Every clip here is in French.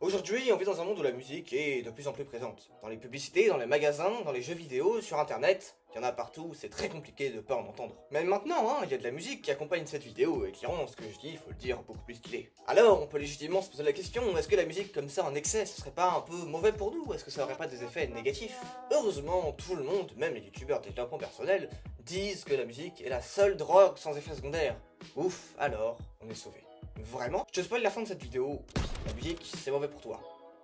Aujourd'hui, on vit dans un monde où la musique est de plus en plus présente. Dans les publicités, dans les magasins, dans les jeux vidéo, sur internet, il y en a partout, c'est très compliqué de pas en entendre. Mais maintenant, il y a de la musique qui accompagne cette vidéo et qui rend ce que je dis, faut le dire, beaucoup plus stylé. Alors, on peut légitimement se poser la question, est-ce que la musique comme ça en excès, ce serait pas un peu mauvais pour nous? Est-ce que ça aurait pas des effets négatifs? Heureusement, tout le monde, même les youtubeurs de développement personnel, disent que la musique est la seule drogue sans effet secondaire. Ouf, alors, on est sauvé. Vraiment? Je te spoil la fin de cette vidéo. La musique, c'est mauvais pour toi.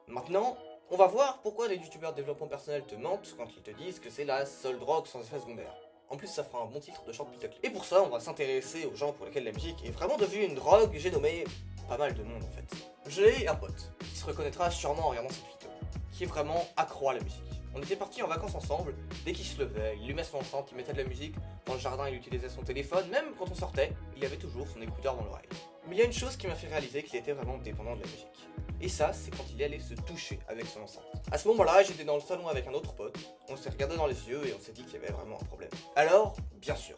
Maintenant, on va voir pourquoi les youtubeurs de développement personnel te mentent quand ils te disent que c'est la seule drogue sans effet secondaire. En plus, ça fera un bon titre de short pitacle. Et pour ça, on va s'intéresser aux gens pour lesquels la musique est vraiment devenue une drogue. J'ai nommé pas mal de monde en fait. J'ai un pote qui se reconnaîtra sûrement en regardant cette vidéo, qui est vraiment accro à la musique. On était partis en vacances ensemble, dès qu'il se levait, il allumait son enceinte, il mettait de la musique, dans le jardin il utilisait son téléphone, même quand on sortait, il avait toujours son écouteur dans l'oreille. Mais il y a une chose qui m'a fait réaliser qu'il était vraiment dépendant de la musique. Et ça, c'est quand il allait se toucher avec son enceinte. À ce moment-là, j'étais dans le salon avec un autre pote, on s'est regardé dans les yeux et on s'est dit qu'il y avait vraiment un problème. Alors, bien sûr,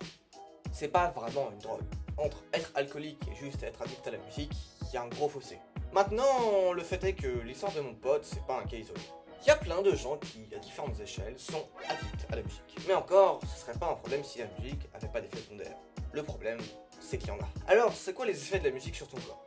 c'est pas vraiment une drogue. Entre être alcoolique et juste être addict à la musique, il y a un gros fossé. Maintenant, le fait est que l'histoire de mon pote, c'est pas un cas isolé. Il y a plein de gens qui, à différentes échelles, sont addicts à la musique. Mais encore, ce serait pas un problème si la musique avait pas d'effet secondaire. Le problème, c'est qu'il y en a. Alors, c'est quoi les effets de la musique sur ton corps?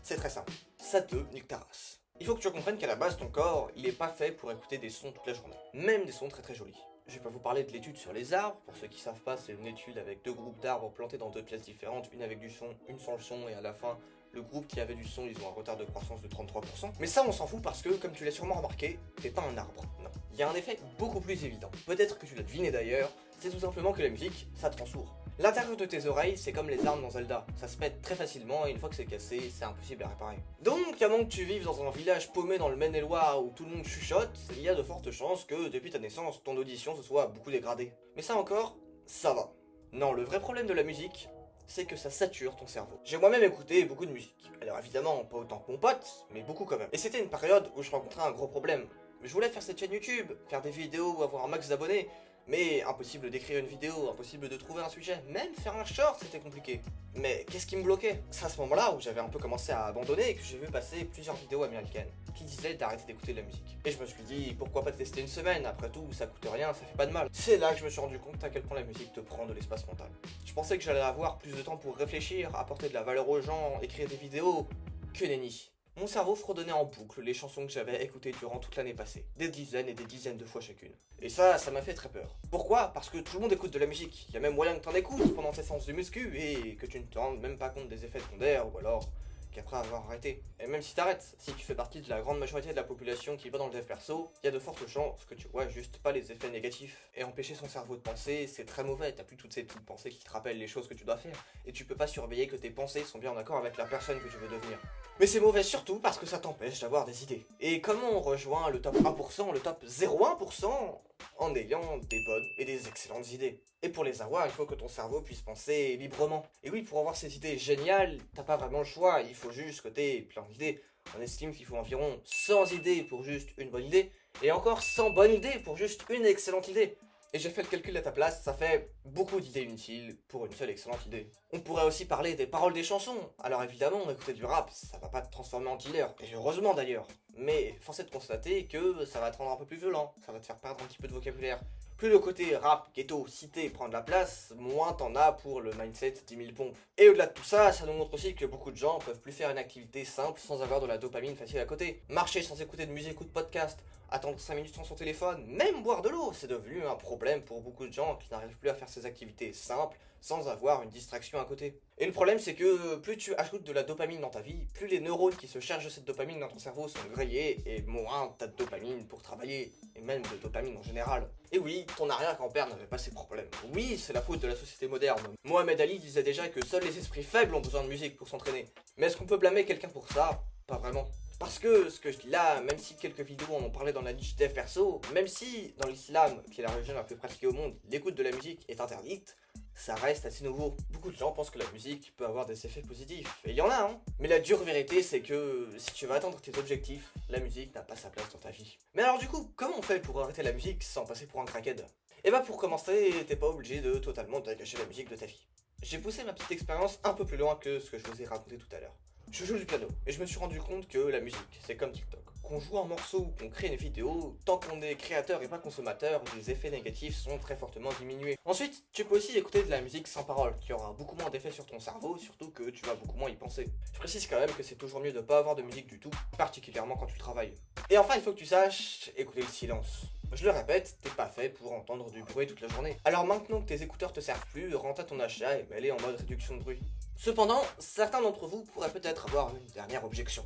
C'est très simple. Ça te nique ta race. Il faut que tu comprennes qu'à la base, ton corps, il est pas fait pour écouter des sons toute la journée. Même des sons très très jolis. Je vais pas vous parler de l'étude sur les arbres. Pour ceux qui savent pas, c'est une étude avec deux groupes d'arbres plantés dans deux pièces différentes, une avec du son, une sans le son, et à la fin, le groupe qui avait du son, ils ont un retard de croissance de 33%. Mais ça, on s'en fout parce que, comme tu l'as sûrement remarqué, t'es pas un arbre. Non. Il y a un effet beaucoup plus évident. Peut-être que tu l'as deviné d'ailleurs, c'est tout simplement que la musique, ça te rend sourd. L'intérieur de tes oreilles, c'est comme les armes dans Zelda. Ça se pète très facilement et une fois que c'est cassé, c'est impossible à réparer. Donc, à moins que tu vives dans un village paumé dans le Maine-et-Loire où tout le monde chuchote, il y a de fortes chances que, depuis ta naissance, ton audition se soit beaucoup dégradée. Mais ça encore, ça va. Non, le vrai problème de la musique, c'est que ça sature ton cerveau. J'ai moi-même écouté beaucoup de musique. Alors évidemment, pas autant que mon pote, mais beaucoup quand même. Et c'était une période où je rencontrais un gros problème. Je voulais faire cette chaîne YouTube, faire des vidéos, avoir un max d'abonnés, mais impossible d'écrire une vidéo, impossible de trouver un sujet, même faire un short c'était compliqué. Mais qu'est-ce qui me bloquait? C'est à ce moment-là où j'avais un peu commencé à abandonner et que j'ai vu passer plusieurs vidéos américaines qui disaient d'arrêter d'écouter de la musique. Et je me suis dit, pourquoi pas tester une semaine? Après tout, ça coûte rien, ça fait pas de mal. C'est là que je me suis rendu compte à quel point la musique te prend de l'espace mental. Je pensais que j'allais avoir plus de temps pour réfléchir, apporter de la valeur aux gens, écrire des vidéos, que nenni. Mon cerveau fredonnait en boucle les chansons que j'avais écoutées durant toute l'année passée, des dizaines et des dizaines de fois chacune. Et ça m'a fait très peur. Pourquoi? Parce que tout le monde écoute de la musique. Il y a même moyen que t'en écoutes pendant tes séances de muscu et que tu ne te rendes même pas compte des effets secondaires ou alors qu'après avoir arrêté. Et même si t'arrêtes, si tu fais partie de la grande majorité de la population qui va dans le dev perso, il y a de fortes chances que tu vois juste pas les effets négatifs. Et empêcher son cerveau de penser, c'est très mauvais, t'as plus toutes ces petites pensées qui te rappellent les choses que tu dois faire, et tu peux pas surveiller que tes pensées sont bien en accord avec la personne que tu veux devenir. Mais c'est mauvais surtout parce que ça t'empêche d'avoir des idées. Et comment on rejoint le top 1%, le top 0,1% en ayant des bonnes et des excellentes idées. Et pour les avoir, il faut que ton cerveau puisse penser librement. Et oui, pour avoir ces idées géniales, t'as pas vraiment le choix, il faut juste que t'aies plein d'idées. On estime qu'il faut environ 100 idées pour juste une bonne idée, et encore 100 bonnes idées pour juste une excellente idée. Et j'ai fait le calcul à ta place, ça fait beaucoup d'idées inutiles pour une seule excellente idée. On pourrait aussi parler des paroles des chansons. Alors évidemment, écouter du rap, ça va pas te transformer en dealer, et heureusement d'ailleurs. Mais force est de constater que ça va te rendre un peu plus violent, ça va te faire perdre un petit peu de vocabulaire. Plus le côté rap, ghetto, cité prend de la place, moins t'en as pour le mindset 10 000 pompes. Et au-delà de tout ça, ça nous montre aussi que beaucoup de gens peuvent plus faire une activité simple sans avoir de la dopamine facile à côté. Marcher sans écouter de musique ou de podcast, attendre 5 minutes sur son téléphone, même boire de l'eau, c'est devenu un problème pour beaucoup de gens qui n'arrivent plus à faire ces activités simples sans avoir une distraction à côté. Et le problème c'est que plus tu ajoutes de la dopamine dans ta vie, plus les neurones qui se chargent de cette dopamine dans ton cerveau sont grillés et moins t'as de dopamine pour travailler, et même de dopamine en général. Et oui, ton arrière-grand-père n'avait pas ces problèmes. Oui, c'est la faute de la société moderne. Mohamed Ali disait déjà que seuls les esprits faibles ont besoin de musique pour s'entraîner. Mais est-ce qu'on peut blâmer quelqu'un pour ça? Pas vraiment. Parce que ce que je dis là, même si quelques vidéos en ont parlé dans la niche dev perso, même si dans l'islam, qui est la religion la plus pratiquée au monde, l'écoute de la musique est interdite, ça reste assez nouveau. Beaucoup de gens pensent que la musique peut avoir des effets positifs, et il y en a hein. Mais la dure vérité c'est que si tu veux atteindre tes objectifs, la musique n'a pas sa place dans ta vie. Mais alors du coup, comment on fait pour arrêter la musique sans passer pour un crackhead? Et bah pour commencer, t'es pas obligé de totalement dégager la musique de ta vie. J'ai poussé ma petite expérience un peu plus loin que ce que je vous ai raconté tout à l'heure. Je joue du piano, et je me suis rendu compte que la musique, c'est comme TikTok. Qu'on joue un morceau ou qu'on crée une vidéo, tant qu'on est créateur et pas consommateur, les effets négatifs sont très fortement diminués. Ensuite, tu peux aussi écouter de la musique sans parole, qui aura beaucoup moins d'effet sur ton cerveau, surtout que tu vas beaucoup moins y penser. Je précise quand même que c'est toujours mieux de pas avoir de musique du tout, particulièrement quand tu travailles. Et enfin, il faut que tu saches écouter le silence. Je le répète, t'es pas fait pour entendre du bruit toute la journée. Alors maintenant que tes écouteurs te servent plus, rentre à ton achat et mets-les en mode réduction de bruit. Cependant, certains d'entre vous pourraient peut-être avoir une dernière objection.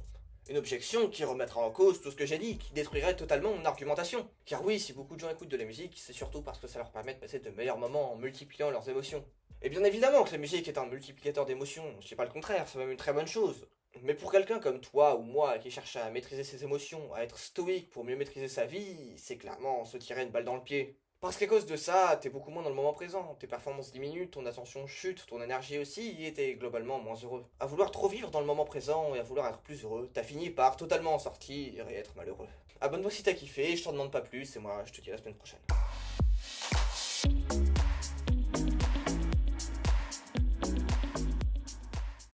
Une objection qui remettra en cause tout ce que j'ai dit, qui détruirait totalement mon argumentation. Car oui, si beaucoup de gens écoutent de la musique, c'est surtout parce que ça leur permet de passer de meilleurs moments en multipliant leurs émotions. Et bien évidemment que la musique est un multiplicateur d'émotions, je dis pas le contraire, c'est même une très bonne chose. Mais pour quelqu'un comme toi ou moi qui cherche à maîtriser ses émotions, à être stoïque pour mieux maîtriser sa vie, c'est clairement se tirer une balle dans le pied. Parce qu'à cause de ça, t'es beaucoup moins dans le moment présent, tes performances diminuent, ton attention chute, ton énergie aussi, et t'es globalement moins heureux. À vouloir trop vivre dans le moment présent et à vouloir être plus heureux, t'as fini par totalement en sortir et être malheureux. Abonne-toi si t'as kiffé, je t'en demande pas plus, et moi je te dis à la semaine prochaine.